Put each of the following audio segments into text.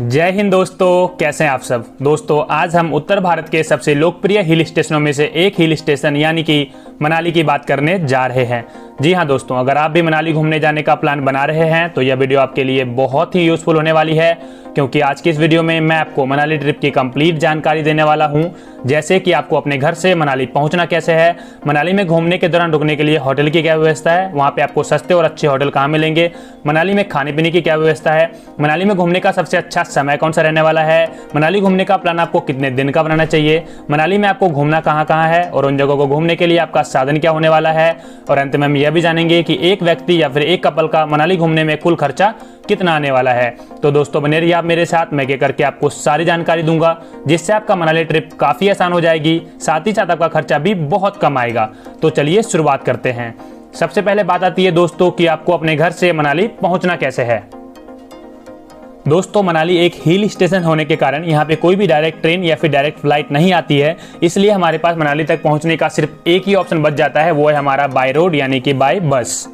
जय हिंद दोस्तों, कैसे हैं आप सब। दोस्तों आज हम उत्तर भारत के सबसे लोकप्रिय हिल स्टेशनों में से एक हिल स्टेशन यानी कि मनाली की बात करने जा रहे हैं। जी हाँ दोस्तों, अगर आप भी मनाली घूमने जाने का प्लान बना रहे हैं तो यह वीडियो आपके लिए बहुत ही यूजफुल होने वाली है, क्योंकि आज की इस वीडियो में मैं आपको मनाली ट्रिप की कंप्लीट जानकारी देने वाला हूं। जैसे कि आपको अपने घर से मनाली पहुंचना कैसे है, मनाली में घूमने के दौरान रुकने के लिए होटल की क्या व्यवस्था है, वहां पे आपको सस्ते और अच्छे होटल कहाँ मिलेंगे, मनाली में खाने पीने की क्या व्यवस्था है, मनाली में घूमने का सबसे अच्छा समय कौन सा रहने वाला है, मनाली घूमने का प्लान आपको कितने दिन का बनाना चाहिए, मनाली में आपको घूमना कहाँ कहाँ है और उन जगहों को घूमने के लिए आपका साधन क्या होने वाला है, और अंत में हम यह भी जानेंगे कि एक व्यक्ति या फिर एक कपल का मनाली घूमने में कुल खर्चा कितना आने वाला है। तो दोस्तों बने रहिए आप मेरे साथ, मैं करके आपको सारी जानकारी दूंगा, जिससे आपका मनाली ट्रिप काफी आसान हो जाएगी, साथ ही साथ आपका खर्चा भी बहुत कम आएगा। तो चलिए शुरुआत करते हैं। सबसे पहले बात आती है दोस्तों कि आपको अपने घर से मनाली पहुंचना कैसे है। दोस्तों मनाली एक हिल स्टेशन होने के कारण यहाँ पे कोई भी डायरेक्ट ट्रेन या फिर डायरेक्ट फ्लाइट नहीं आती है, इसलिए हमारे पास मनाली तक पहुंचने का सिर्फ एक ही ऑप्शन बच जाता है, वो है हमारा बाय रोड यानी कि बाय बस।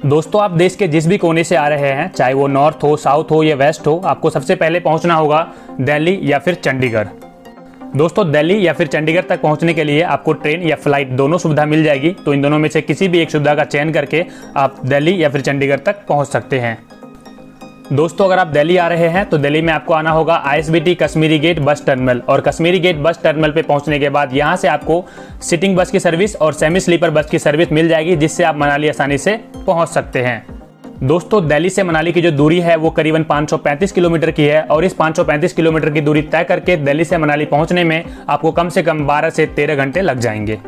दोस्तों आप देश के जिस भी कोने से आ रहे हैं, चाहे वो नॉर्थ हो, साउथ हो या वेस्ट हो, आपको सबसे पहले पहुंचना होगा दिल्ली या फिर चंडीगढ़। दोस्तों दिल्ली या फिर चंडीगढ़ तक पहुंचने के लिए आपको ट्रेन या फ्लाइट दोनों सुविधा मिल जाएगी, तो इन दोनों में से किसी भी एक सुविधा का चयन करके आप दिल्ली या फिर चंडीगढ़ तक पहुंच सकते हैं। दोस्तों अगर आप दिल्ली आ रहे हैं तो दिल्ली में आपको आना होगा ISBT Kashmiri Gate bus terminal, और कश्मीरी गेट बस टर्मिनल पे पहुंचने के बाद यहां से आपको सिटिंग बस की सर्विस और सेमी स्लीपर बस की सर्विस मिल जाएगी, जिससे आप मनाली आसानी से पहुंच सकते हैं। दोस्तों दिल्ली से मनाली की जो दूरी है वो करीबन 535 किलोमीटर की है, और इस 535 किलोमीटर की दूरी तय करके दिल्ली से मनाली पहुंचने में आपको कम से कम 12 से 13 घंटे लग जाएंगे।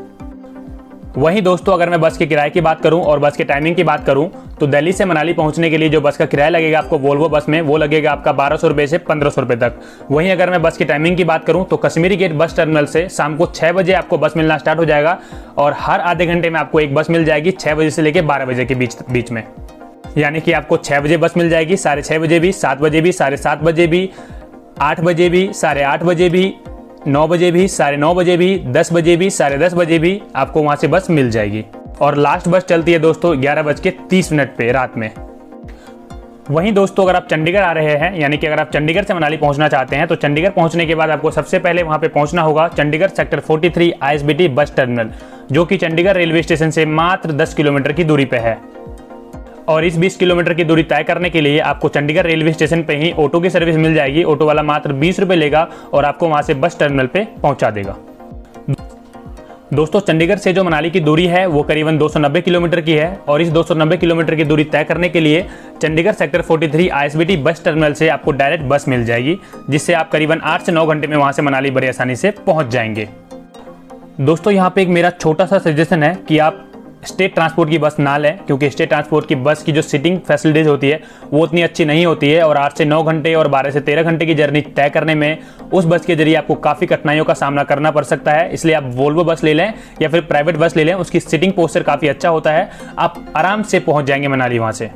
वहीं दोस्तों अगर मैं बस के किराए की बात करूं और बस के टाइमिंग की बात करूं तो दिल्ली से मनाली पहुंचने के लिए जो बस का किराया लगेगा आपको वोल्वो बस में, वो लगेगा आपका 1200 रुपये से 1500 रुपये तक। वहीं अगर मैं बस की टाइमिंग की बात करूं तो कश्मीरी गेट बस टर्मिनल से शाम को 6 बजे आपको बस मिलना स्टार्ट हो जाएगा, और हर आधे घंटे में आपको एक बस मिल जाएगी 6 बजे से लेकर 12 बजे के बीच में। यानी कि आपको 6 बजे बस मिल जाएगी, 6:30 बजे भी, 7 बजे भी, 7:30 बजे भी, 8 बजे भी, 8:30 बजे भी, 9 बजे भी, 9:30 बजे भी, 10 बजे भी, 10:30 बजे भी आपको वहां से बस मिल जाएगी। और लास्ट बस चलती है दोस्तों 11:30 पे रात में। वहीं दोस्तों अगर आप चंडीगढ़ आ रहे हैं, यानी कि अगर आप चंडीगढ़ से मनाली पहुंचना चाहते हैं, तो चंडीगढ़ पहुंचने के बाद आपको सबसे पहले वहां पे पहुंचना होगा Chandigarh sector 43 ISBT bus terminal, जो कि चंडीगढ़ रेलवे स्टेशन से मात्र 10 किलोमीटर की दूरी पे है। और इस 20 किलोमीटर की दूरी तय करने के लिए आपको चंडीगढ़ रेलवे स्टेशन पे ही ऑटो की सर्विस मिल जाएगी। ऑटो वाला मात्र 20 रुपये लेगा और आपको वहां से बस टर्मिनल पे पहुंचा देगा। दोस्तों चंडीगढ़ से जो मनाली की दूरी है वो करीबन 290 किलोमीटर की है, और इस 290 किलोमीटर की दूरी तय करने के लिए Chandigarh sector 43 ISBT bus terminal से आपको डायरेक्ट बस मिल जाएगी, जिससे आप करीबन 8 से 9 घंटे में वहां से मनाली बड़ी आसानी से पहुंच जाएंगे। दोस्तों यहाँ पे एक मेरा छोटा सा सजेशन है कि आप स्टेट ट्रांसपोर्ट की बस ना लें, क्योंकि स्टेट ट्रांसपोर्ट की बस की जो सीटिंग फैसिलिटीज होती है वो उतनी अच्छी नहीं होती है, और 8 से 9 घंटे और 12 से 13 घंटे की जर्नी तय करने में उस बस के जरिए आपको काफ़ी कठिनाइयों का सामना करना पड़ सकता है। इसलिए आप वोल्वो बस ले लें या फिर प्राइवेट बस ले लें, उसकी सीटिंग पोस्चर काफ़ी अच्छा होता है, आप आराम से पहुँच जाएंगे मनाली वहाँ से।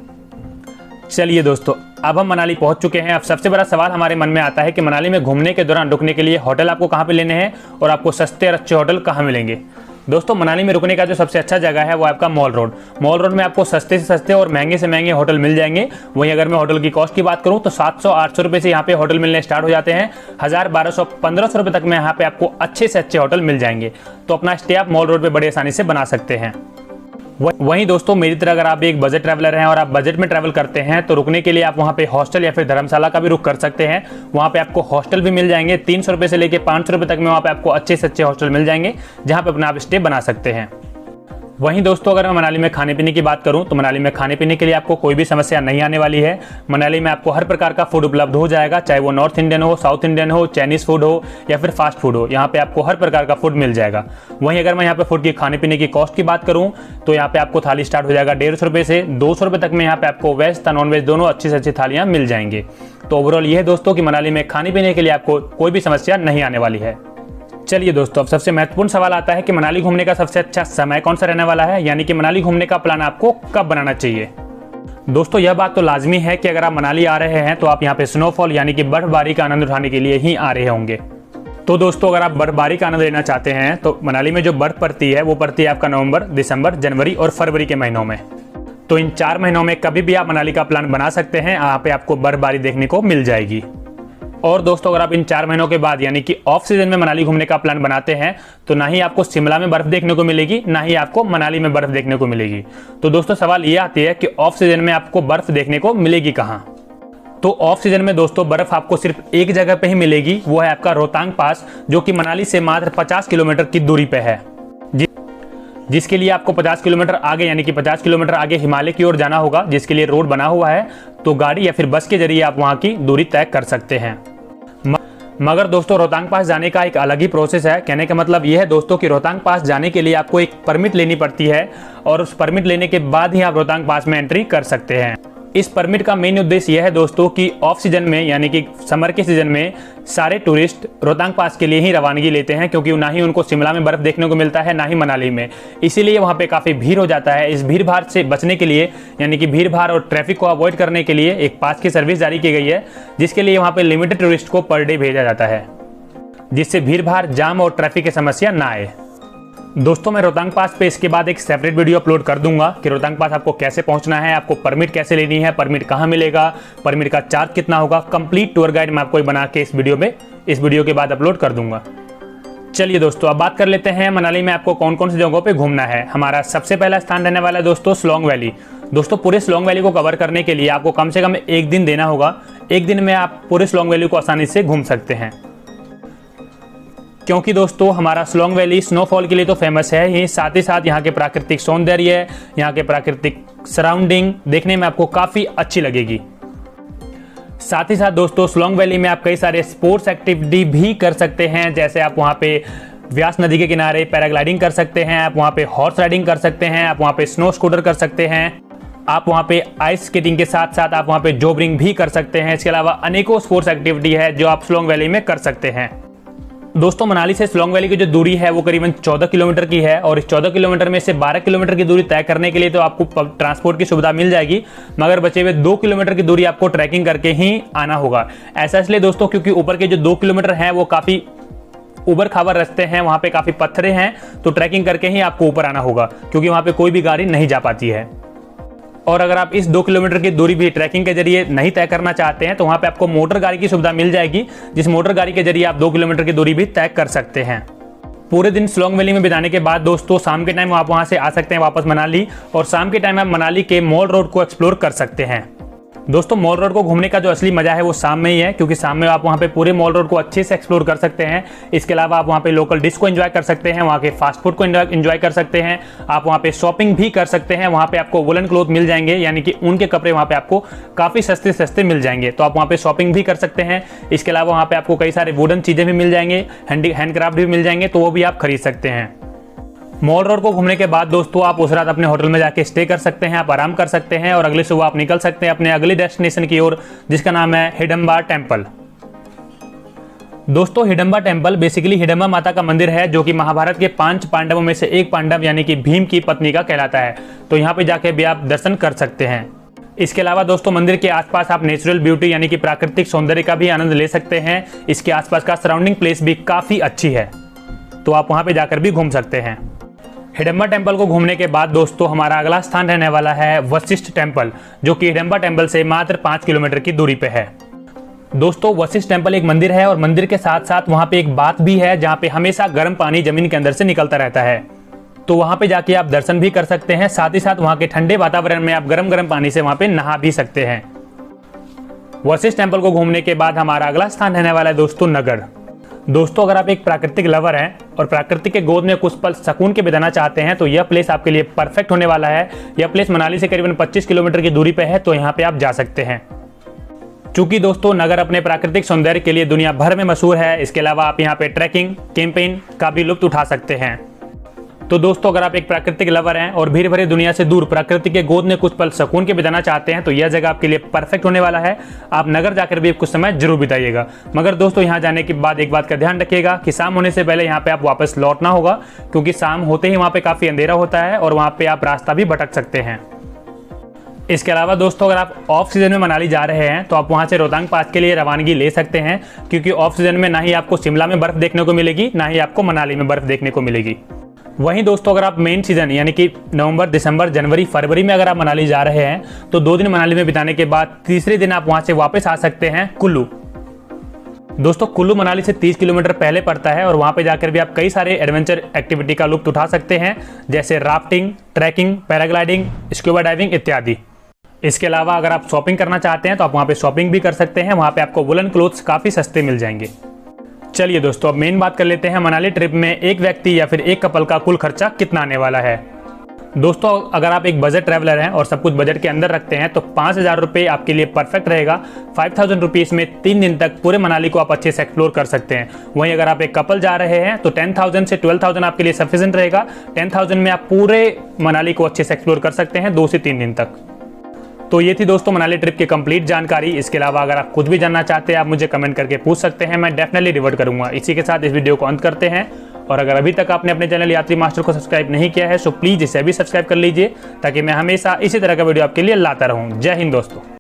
चलिए दोस्तों अब हम मनाली पहुंच चुके हैं। अब सबसे बड़ा सवाल हमारे मन में आता है कि मनाली में घूमने के दौरान रुकने के लिए होटल आपको कहाँ पे लेने हैं और आपको सस्ते और अच्छे होटल कहाँ मिलेंगे। दोस्तों मनाली में रुकने का जो सबसे अच्छा जगह है वो आपका मॉल रोड। मॉल रोड में आपको सस्ते से सस्ते और महंगे से महंगे होटल मिल जाएंगे। वहीं अगर मैं होटल की कॉस्ट की बात करूं तो 700-800 रुपये से यहाँ पे होटल मिलने स्टार्ट हो जाते हैं। 1000-1200-1500 रुपये तक में यहाँ पे आपको अच्छे से अच्छे होटल मिल जाएंगे, तो अपना स्टे आप मॉल रोड पे बड़ी आसानी से बना सकते हैं। वहीं दोस्तों मेरी तरह अगर आप एक बजट ट्रैवलर हैं और आप बजट में ट्रैवल करते हैं तो रुकने के लिए आप वहां पे हॉस्टल या फिर धर्मशाला का भी रुक कर सकते हैं। वहां पे आपको हॉस्टल भी मिल जाएंगे, 300 रुपये से लेकर 500 रुपये तक में वहां पे आपको अच्छे से अच्छे हॉस्टल मिल जाएंगे, जहां पे अपना आप स्टे बना सकते हैं। वहीं दोस्तों अगर मैं मनाली में खाने पीने की बात करूं तो मनाली में खाने पीने के लिए आपको कोई भी समस्या नहीं आने वाली है। मनाली में आपको हर प्रकार का फूड उपलब्ध हो जाएगा, चाहे वो नॉर्थ इंडियन हो, साउथ इंडियन हो, चाइनीज फूड हो या फिर फास्ट फूड हो, यहाँ पे आपको हर प्रकार का फूड मिल जाएगा। वहीं अगर मैं यहाँ पे फूड की खाने पीने की कॉस्ट की बात करूँ तो यहाँ पे आपको थाली स्टार्ट हो जाएगा 150 रुपये से 200 रुपये तक में यहाँ पे आपको वेज तथा नॉन वेज दोनों अच्छी से अच्छी थालियाँ मिल जाएंगे। तो ओवरऑल ये है दोस्तों कि मनाली में खाने पीने के लिए आपको कोई भी समस्या नहीं आने वाली है। चलिए दोस्तों अब सबसे महत्वपूर्ण सवाल आता है कि मनाली घूमने का सबसे अच्छा समय कौन सा रहने वाला है, यानी कि मनाली घूमने का प्लान आपको कब बनाना चाहिए। दोस्तों यह बात तो लाजमी है कि अगर आप मनाली आ रहे हैं तो आप यहाँ पे स्नोफॉल यानी कि बर्फबारी का आनंद उठाने के लिए ही आ रहे होंगे। तो दोस्तों अगर आप बर्फबारी का आनंद लेना चाहते हैं तो मनाली में जो बर्फ पड़ती है वो पड़ती है आपका नवंबर, दिसंबर, जनवरी और फरवरी के महीनों में। तो इन 4 महीनों में कभी भी आप मनाली का प्लान बना सकते हैं, यहाँ पे आपको बर्फबारी देखने को मिल जाएगी। और दोस्तों अगर आप इन 4 महीनों के बाद यानी कि ऑफ सीजन में मनाली घूमने का प्लान बनाते हैं तो ना ही आपको शिमला में बर्फ देखने को मिलेगी, ना ही आपको मनाली में बर्फ देखने को मिलेगी। तो दोस्तों सवाल ये आती है कि ऑफ सीजन में आपको बर्फ देखने को मिलेगी कहाँ। तो ऑफ सीजन में दोस्तों बर्फ आपको सिर्फ एक जगह पे ही मिलेगी, वो है आपका रोहतांग पास, जो कि मनाली से मात्र 50 किलोमीटर की दूरी पे है, जिसके लिए आपको 50 किलोमीटर आगे यानी कि 50 किलोमीटर आगे हिमालय की ओर जाना होगा, जिसके लिए रोड बना हुआ है। तो गाड़ी या फिर बस के जरिए आप वहां की दूरी तय कर सकते हैं। मगर दोस्तों रोहतांग पास जाने का एक अलग ही प्रोसेस है। कहने का मतलब यह है दोस्तों कि रोहतांग पास जाने के लिए आपको एक परमिट लेनी पड़ती है और उस परमिट लेने के बाद ही आप रोहतांग पास में एंट्री कर सकते हैं। इस परमिट का मेन उद्देश्य यह है दोस्तों कि ऑफ सीजन में यानी कि समर के सीजन में सारे टूरिस्ट रोहतांग पास के लिए ही रवानगी लेते हैं, क्योंकि ना ही उनको शिमला में बर्फ देखने को मिलता है, ना ही मनाली में। इसीलिए वहाँ पे काफ़ी भीड़ हो जाता है। इस भीड़ भाड़ से बचने के लिए यानी कि भीड़ भाड़ और ट्रैफिक को अवॉइड करने के लिए एक पास की सर्विस जारी की गई है, जिसके लिए वहाँ पे लिमिटेड टूरिस्ट को पर डे भेजा जाता है, जिससे भीड़ भाड़, जाम और ट्रैफिक की समस्या ना आए। दोस्तों मैं रोहतांग पास पे इसके बाद एक सेपरेट वीडियो अपलोड कर दूंगा कि रोहतांग पास आपको कैसे पहुंचना है, आपको परमिट कैसे लेनी है, परमिट कहां मिलेगा, परमिट का चार्ज कितना होगा, कंप्लीट टूर गाइड मैं आपको बना के इस वीडियो के बाद अपलोड कर दूंगा। चलिए दोस्तों अब बात कर लेते हैं मनाली में आपको कौन कौन सी जगहों पे घूमना है। हमारा सबसे पहला स्थान रहने वाला है दोस्तों सोलोंग वैली। दोस्तों पूरे सोलोंग वैली को कवर करने के लिए आपको कम से कम 1 दिन देना होगा। 1 दिन में आप पूरे सोलोंग वैली को आसानी से घूम सकते हैं, क्योंकि दोस्तों हमारा सोलोंग वैली स्नोफॉल के लिए तो फेमस है ही, साथ ही साथ यहाँ के प्राकृतिक सौंदर्य, यहाँ के प्राकृतिक सराउंडिंग देखने में आपको काफ़ी अच्छी लगेगी। साथ ही साथ दोस्तों सोलोंग वैली में आप कई सारे स्पोर्ट्स एक्टिविटी भी कर सकते हैं, जैसे आप वहाँ पे व्यास नदी के किनारे पैराग्लाइडिंग कर सकते हैं, आप वहाँ पे हॉर्स राइडिंग कर सकते हैं, आप वहाँ पे स्नो स्कूटर कर सकते हैं, आप वहाँ पे आइस स्केटिंग के साथ साथ आप वहाँ पे जोबरिंग भी कर सकते हैं। इसके अलावा अनेकों स्पोर्ट्स एक्टिविटी है जो आप सोलोंग वैली में कर सकते हैं। दोस्तों मनाली से सोलोंग वैली की जो दूरी है वो करीबन 14 किलोमीटर की है, और इस 14 किलोमीटर में से 12 किलोमीटर की दूरी तय करने के लिए तो आपको ट्रांसपोर्ट की सुविधा मिल जाएगी, मगर बचे हुए 2 किलोमीटर की दूरी आपको ट्रैकिंग करके ही आना होगा। ऐसा इसलिए दोस्तों क्योंकि ऊपर के जो 2 किलोमीटर हैं वो काफ़ी उबड़ खाबड़ रास्ते हैं, वहाँ पे काफ़ी पत्थरे हैं, तो ट्रैकिंग करके ही आपको ऊपर आना होगा, क्योंकि वहाँ पे कोई भी गाड़ी नहीं जा पाती है। और अगर आप इस 2 किलोमीटर की दूरी भी ट्रैकिंग के जरिए नहीं तय करना चाहते हैं तो वहाँ पे आपको मोटर गाड़ी की सुविधा मिल जाएगी, जिस मोटर गाड़ी के जरिए आप 2 किलोमीटर की दूरी भी तय कर सकते हैं। पूरे दिन सोलोंग वैली में बिताने के बाद दोस्तों शाम के टाइम आप वहाँ से आ सकते हैं वापस मनाली, और शाम के टाइम आप मनाली के मॉल रोड को एक्सप्लोर कर सकते हैं। दोस्तों मॉल रोड को घूमने का जो असली मजा है वो शाम में ही है, क्योंकि शाम में आप वहाँ पे पूरे मॉल रोड को अच्छे से एक्सप्लोर कर सकते हैं। इसके अलावा आप वहाँ पे लोकल डिश को एंजॉय कर सकते हैं, वहाँ के फास्ट फूड को एंजॉय कर सकते हैं, आप वहाँ पे शॉपिंग भी कर सकते हैं। वहाँ पे आपको वुलन क्लोथ मिल जाएंगे, यानी कि ऊन के कपड़े वहाँ पे आपको काफ़ी सस्ते मिल जाएंगे, तो आप वहाँ पे शॉपिंग भी कर सकते हैं। इसके अलावा वहाँ पे आपको कई सारे वुडन चीज़ें भी मिल जाएंगे, हैंडक्राफ्ट भी मिल जाएंगे, तो वो भी आप खरीद सकते हैं। मॉल रोड को घूमने के बाद दोस्तों आप उस रात अपने होटल में जाके स्टे कर सकते हैं, आप आराम कर सकते हैं, और अगले सुबह आप निकल सकते हैं अपने अगले डेस्टिनेशन की ओर, जिसका नाम है हिडम्बा टेम्पल। दोस्तों हिडम्बा टेम्पल बेसिकली हिडम्बा माता का मंदिर है, जो कि महाभारत के 5 पांडवों में से एक पांडव यानी कि भीम की पत्नी का कहलाता है, तो यहाँ पे जाके भी आप दर्शन कर सकते हैं। इसके अलावा दोस्तों मंदिर के आसपास आप नेचुरल ब्यूटी यानी कि प्राकृतिक सौंदर्य का भी आनंद ले सकते हैं। इसके आसपास का सराउंडिंग प्लेस भी काफ़ी अच्छी है, तो आप वहाँ पे जाकर भी घूम सकते हैं। हिडम्बा टेम्पल को घूमने के बाद दोस्तों हमारा अगला स्थान रहने वाला है वशिष्ठ टेम्पल, जो कि हिडम्बा टेम्पल से मात्र 5 किलोमीटर की दूरी पे है। दोस्तों वशिष्ठ टेम्पल एक मंदिर है, और मंदिर के साथ साथ वहाँ पे एक बाथ भी है, जहाँ पे हमेशा गर्म पानी जमीन के अंदर से निकलता रहता है, तो वहाँ पे जाके आप दर्शन भी कर सकते हैं। साथ ही साथ वहाँ के ठंडे वातावरण में आप गर्म पानी से वहाँ पे नहा भी सकते हैं। वशिष्ठ टेम्पल को घूमने के बाद हमारा अगला स्थान रहने वाला है दोस्तों नगर। दोस्तों अगर आप एक प्राकृतिक लवर हैं और प्रकृति के गोद में कुछ पल सुकून के बिताना चाहते हैं तो यह प्लेस आपके लिए परफेक्ट होने वाला है। यह प्लेस मनाली से करीबन 25 किलोमीटर की दूरी पे है, तो यहाँ पे आप जा सकते हैं। चूंकि दोस्तों नगर अपने प्राकृतिक सौंदर्य के लिए दुनिया भर में मशहूर है, इसके अलावा आप यहाँ पे ट्रैकिंग, कैंपेन का भी लुत्फ उठा सकते हैं। तो दोस्तों अगर आप एक प्राकृतिक लवर हैं और भीड़ भरी दुनिया से दूर प्रकृति के गोद में कुछ पल सुकून के बिताना चाहते हैं तो यह जगह आपके लिए परफेक्ट होने वाला है। आप नगर जाकर भी कुछ समय जरूर बिताइएगा, मगर दोस्तों यहाँ जाने के बाद एक बात का ध्यान रखिएगा कि शाम होने से पहले यहाँ पे आप वापस लौटना होगा, क्योंकि शाम होते ही वहाँ पे काफ़ी अंधेरा होता है और वहाँ पे आप रास्ता भी भटक सकते हैं। इसके अलावा दोस्तों अगर आप ऑफ सीजन में मनाली जा रहे हैं तो आप वहाँ से रोहतांग पास के लिए रवानगी ले सकते हैं, क्योंकि ऑफ सीजन में ना ही आपको शिमला में बर्फ़ देखने को मिलेगी, ना ही आपको मनाली में बर्फ़ देखने को मिलेगी। वहीं दोस्तों अगर आप मेन सीजन यानी कि नवंबर, दिसंबर, जनवरी, फरवरी में अगर आप मनाली जा रहे हैं तो 2 दिन मनाली में बिताने के बाद तीसरे दिन आप वहां से वापस आ सकते हैं कुल्लू। दोस्तों कुल्लू मनाली से 30 किलोमीटर पहले पड़ता है और वहां पे जाकर भी आप कई सारे एडवेंचर एक्टिविटी का लुत्फ उठा सकते हैं, जैसे rafting, trekking, paragliding, scuba diving इत्यादि। इसके अलावा अगर आप शॉपिंग करना चाहते हैं तो आप वहां पे शॉपिंग भी कर सकते हैं। वहां पे आपको वुलन क्लोथ्स काफी सस्ते मिल जाएंगे। चलिए दोस्तों अब मेन बात कर लेते हैं मनाली ट्रिप में एक व्यक्ति या फिर एक कपल का कुल खर्चा कितना आने वाला है। दोस्तों अगर आप एक बजट ट्रैवलर हैं और सब कुछ बजट के अंदर रखते हैं तो 5,000 रुपये आपके लिए परफेक्ट रहेगा। 5,000 रुपीज़ में 3 दिन तक पूरे मनाली को आप अच्छे से एक्सप्लोर कर सकते हैं। वहीं अगर आप एक कपल जा रहे हैं तो 10,000 से 12,000 आपके लिए सफिशिएंट रहेगा। 10,000 में आप पूरे मनाली को अच्छे से एक्सप्लोर कर सकते हैं 2 से 3 दिन तक। तो ये थी दोस्तों मनाली ट्रिप की कंप्लीट जानकारी। इसके अलावा अगर आप कुछ भी जानना चाहते हैं आप मुझे कमेंट करके पूछ सकते हैं, मैं डेफिनेटली रिवर्ट करूंगा। इसी के साथ इस वीडियो को अंत करते हैं और अगर अभी तक आपने अपने चैनल यात्री मास्टर को सब्सक्राइब नहीं किया है तो प्लीज़ इसे भी सब्सक्राइब कर लीजिए ताकि मैं हमेशा इसी तरह का वीडियो आपके लिए लाता रहूं। जय हिंद दोस्तों।